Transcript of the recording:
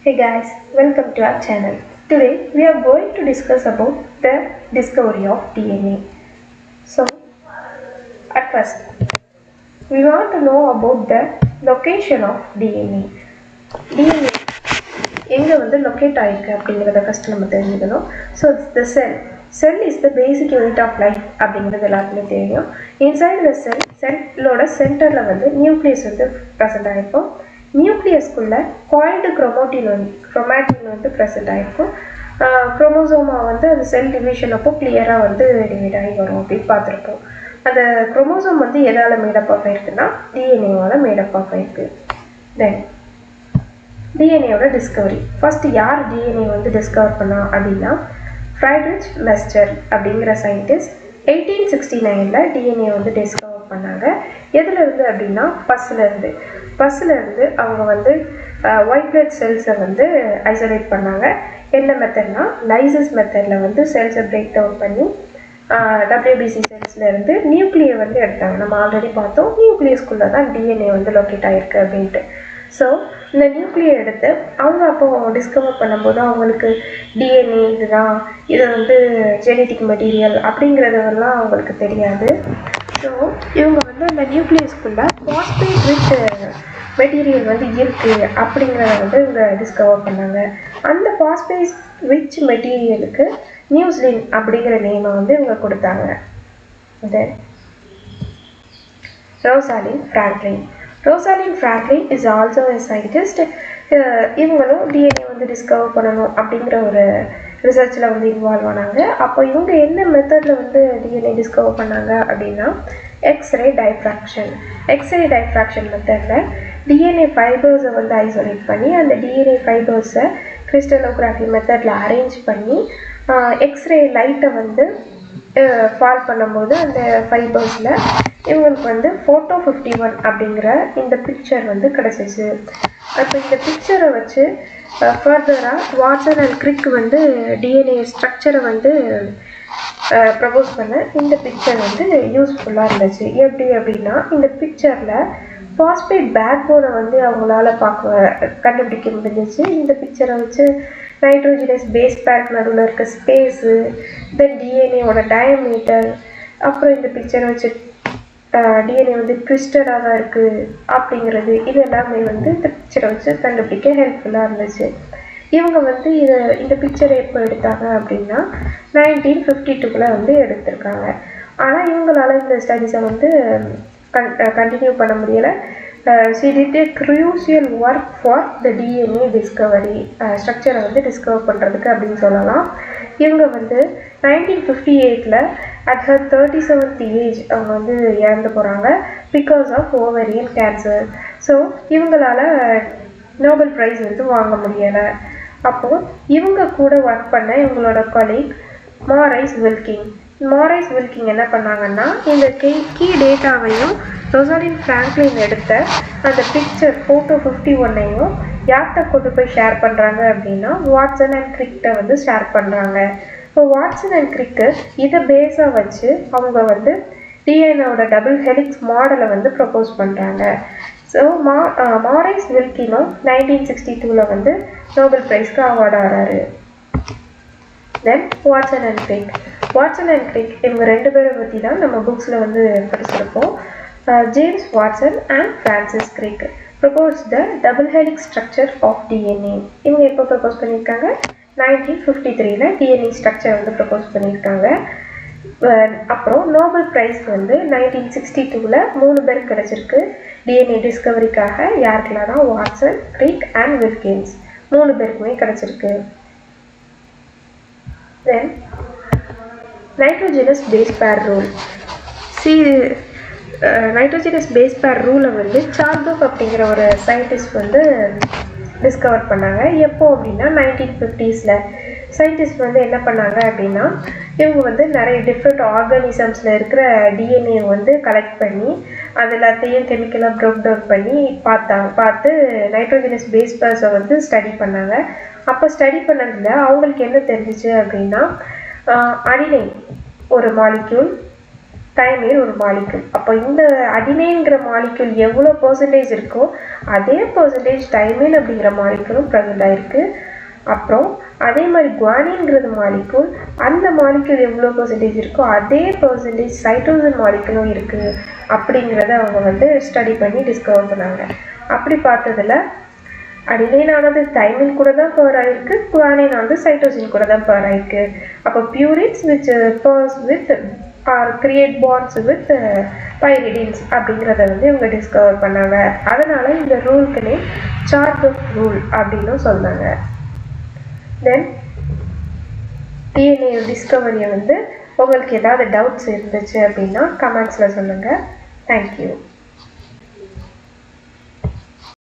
Hey guys, welcome to our channel. Today we are going to discuss about the discovery of DNA. So, at first, we want to know about the location of DNA. DNA எங்கே வந்து locate ஆகிருக்கு அப்படிங்கிறத first நம்ம தெரிஞ்சுக்கணும். So cell is the basic unit of life அப்படிங்கிறது எல்லாருக்குமே தெரியும். Inside the செல்லோட சென்டரில் வந்து நியூக்ளியஸ் வந்து ப்ரெசென்ட் ஆகிருக்கும். நியூக்ளியஸ்குள்ளே காயில்டு குரோமாட்டின் வந்து ப்ரெசென்ட் ஆகிருக்கும். குரோமோசோமா வந்து அந்த செல் டிவிஷன் அப்போ கிளியராக வந்து டிவைட் ஆகி வரும் அப்படின்னு பார்த்துருப்போம். அந்த குரோமோசோம் வந்து எதால் மேடப் ஆஃப் ஆகிருக்குன்னா டிஎன்ஏவால் மேடப் ஆஃப் ஆகிருக்கு. தென் டிஎன்ஏவோட டிஸ்கவரி. ஃபஸ்ட்டு யார் டிஎன்ஏ வந்து டிஸ்கவர் பண்ணா அப்படின்னா ஃப்ரைட்ரிச் மெஸ்டர் அப்படிங்கிற சயின்டிஸ்ட் 1869 டிஎன்ஏ வந்து டிஸ்கவர் பண்ணாங்க. எதுலேருந்து அப்படின்னா பஸ்ஸிலேருந்து அவங்க வந்து ஒயிட் பிளட் செல்ஸை வந்து ஐசோலேட் பண்ணாங்க. என்ன மெத்தட்னா லைசஸ் மெத்தடில் வந்து செல்ஸை பிரேக் டவுன் பண்ணி டபிள்யூபிசி செல்ஸ்லேருந்து நியூக்ளியை வந்து எடுத்தாங்க. நம்ம ஆல்ரெடி பார்த்தோம் நியூக்ளியஸ்குள்ளே தான் டிஎன்ஏ வந்து லொக்கேட் ஆகிருக்கு அப்படின்ட்டு. ஸோ இந்த நியூக்ளியை எடுத்து அவங்க அப்போ டிஸ்கவர் பண்ணும்போது அவங்களுக்கு டிஎன்ஏ இதுதான், இது வந்து ஜெனட்டிக் மெட்டீரியல் அப்படிங்கிறதெல்லாம் அவங்களுக்கு தெரியாது. ஸோ இவங்க வந்து அந்த நியூக்ளியஸ்குள்ளே பாஸ்பேட் ரிச் மெட்டீரியல் வந்து இருக்குது அப்படிங்கிறத வந்து இவங்க டிஸ்கவர் பண்ணாங்க. அந்த பாஸ்பேட் ரிச் மெட்டீரியலுக்கு நியூஸ்லின் அப்படிங்கிற நேமை வந்து இவங்க கொடுத்தாங்க. Then Rosalind Franklin is also a scientist. இவங்களும் டிஎன்ஏ வந்து டிஸ்கவர் பண்ணணும் அப்படிங்கிற ஒரு ரிசர்ச்சில் வந்து இன்வால்வ் ஆனாங்க. அப்போ இவங்க என்ன மெத்தடில் வந்து டிஎன்ஏ டிஸ்கவர் பண்ணாங்க அப்படின்னா எக்ஸ்ரே டைஃப்ராக்ஷன் மெத்தடில் டிஎன்ஏ ஃபைபர்ஸை வந்து ஐசோலேட் பண்ணி அந்த டிஎன்ஏ ஃபைபர்ஸை கிறிஸ்டலோகிராஃபி மெத்தடில் அரேஞ்ச் பண்ணி எக்ஸ்ரே லைட்டை வந்து ஃபால் பண்ணும்போது அந்த ஃபைபர்ஸில் இவங்களுக்கு வந்து ஃபோட்டோ 51 அப்படிங்கிற இந்த பிக்சர் வந்து கிடச்சிச்சு. அப்போ இந்த பிக்சரை வச்சு ஃபர்தராக வாட்சன் அண்ட் கிரிக் வந்து டிஎன்ஏ ஸ்ட்ரக்சரை வந்து ப்ரப்போஸ் பண்ண இந்த பிக்சர் வந்து யூஸ்ஃபுல்லாக இருந்துச்சு. எப்படி அப்படின்னா இந்த பிக்சரில் பாஸ்பேட் பேக் போனை வந்து அவங்களால கண்டுபிடிக்க முடிஞ்சிச்சு. இந்த பிக்சரை வச்சு நைட்ரோஜினஸ் பேஸ் பேக் நடுவில் இருக்க ஸ்பேஸு, தென் டிஎன்ஏவோட டயமீட்டர், அப்புறம் இந்த பிக்சரை வச்சு டிஎன்ஏ வந்து ட்விஸ்டடாக தான் இருக்குது அப்படிங்கிறது, இது எல்லாமே வந்து இந்த பிக்சரை வச்சு கண்டுபிடிக்க ஹெல்ப்ஃபுல்லாக இருந்துச்சு. இவங்க வந்து இந்த பிக்சரை எப்போ எடுத்தாங்க அப்படின்னா 1952 வந்து எடுத்திருக்காங்க. ஆனால் இவங்களால இந்த ஸ்டடீஸை வந்து கண்டினியூ பண்ண முடியலை. she did a crucial work for the DNA discovery, ஸ்ட்ரக்சரை வந்து டிஸ்கவர் பண்ணுறதுக்கு அப்படின்னு சொல்லலாம். இவங்க வந்து 1958 at her 37th age அவங்க வந்து இறந்து போகிறாங்க because of ovarian cancer. So இவங்களால நோபல் ப்ரைஸ் வந்து வாங்க முடியலை. அப்போது இவங்க கூட ஒர்க் பண்ண இவங்களோட கொலீக் மாரைஸ் வில்கிங் என்ன பண்ணாங்கன்னா இந்த கீ டேட்டாவையும் ரோசாலின் ஃப்ராங்க்லின் எடுத்த அந்த பிக்சர் ஃபோட்டோ 51ஐயும் யார்கிட்ட கொண்டு போய் ஷேர் பண்ணுறாங்க அப்படின்னா வாட்சன் அண்ட் கிரிக்கிட்ட வந்து ஷேர் பண்ணுறாங்க. இப்போ வாட்சன் அண்ட் கிரிக்கு இதை பேஸாக வச்சு அவங்க வந்து டிஎன்ஏவோட டபுள் ஹெலிக்ஸ் மாடலை வந்து ப்ரப்போஸ் பண்ணுறாங்க. ஸோ மாரைஸ் வில்கினும் 1962 வந்து நோபல் ப்ரைஸ்க்கு அவார்ட் ஆகிறாரு. தென் வாட்சன் அண்ட் கிரிக் இவங்க ரெண்டு பேரை பற்றி தான் நம்ம புக்ஸில் வந்து படிச்சிருப்போம். James Watson and Francis Crick propose the double helix structure of DNA. இவங்க எப்போ ப்ரப்போஸ் பண்ணியிருக்காங்க? 1953 டிஎன்ஏ ஸ்ட்ரக்சர் வந்து ப்ரப்போஸ் பண்ணியிருக்காங்க. அப்புறம் நோபல் ப்ரைஸ் வந்து 1962 3 பேருக்கு கிடச்சிருக்கு டிஎன்ஏ டிஸ்கவரிக்காக. யாருக்கெல்லாம் தான் வாட்சன், கிரிக் அண்ட் வில்கின்ஸ் 3 பேருக்குமே கிடச்சிருக்கு. Then nitrogenous base pair rule. Nitrogenous base pair ரூலை வந்து சார்லோக் அப்படிங்கிற ஒரு சயின்டிஸ்ட் வந்து டிஸ்கவர் பண்ணாங்க. எப்போ அப்படின்னா 1950s சயின்டிஸ்ட் வந்து என்ன பண்ணாங்க அப்படின்னா இவங்க வந்து நிறைய டிஃப்ரெண்ட் ஆர்கானிசம்ஸில் இருக்கிற டிஎன்ஏ வந்து கலெக்ட் பண்ணி அது எல்லாத்தையும் கெமிக்கலாக ப்ரோக் டவுன் பண்ணி பார்த்து நைட்ரோஜினஸ் பேஸ் பேர்ஸை வந்து ஸ்டடி பண்ணாங்க. அப்போ ஸ்டடி பண்ணதில் அவங்களுக்கு என்ன தெரிஞ்சிச்சு அப்படின்னா அடினைன் ஒரு மாலிக்யூல், தைமைன் ஒரு மாலிக்யூல். அப்போ இந்த அடினைன்கிற மாலிக்யூல் எவ்வளோ பர்சன்டேஜ் இருக்கோ அதே பர்சன்டேஜ் தைமைன் அப்படிங்கிற மாலிக்யூலும் ப்ரெசென்ட் ஆகிருக்கு. அப்புறம் அதே மாதிரி குவானின்ங்கிறது மாலிக்யூல், அந்த மாலிக்யூல் எவ்வளோ பர்சன்டேஜ் இருக்கோ அதே பர்சன்டேஜ் சைட்டோசின் மாலிக்யூலும் இருக்குது அப்படிங்கிறத அவங்க வந்து ஸ்டடி பண்ணி டிஸ்கவர் பண்ணாங்க. அப்படி பார்த்ததில் அடினைனானது தைமின் கூட தான் பேர் ஆகிருக்கு, குவானினானது சைட்டோசின் கூட தான் பேர் ஆகிருக்கு. அப்போ purines which pairs with are create bonds with pyridines அப்படிங்கிறத வந்து இவங்க டிஸ்கவர் பண்ணாங்க. அதனால் இந்த ரூலுக்குனே சார்கப் ரூல் அப்படின்னு சொன்னாங்க. தென் டிஎன்ஏ டிஸ்கவரியை வந்து உங்களுக்கு ஏதாவது டவுட்ஸ் இருந்துச்சு அப்படின்னா கமெண்ட்ஸில் சொல்லுங்கள். தேங்க்யூ.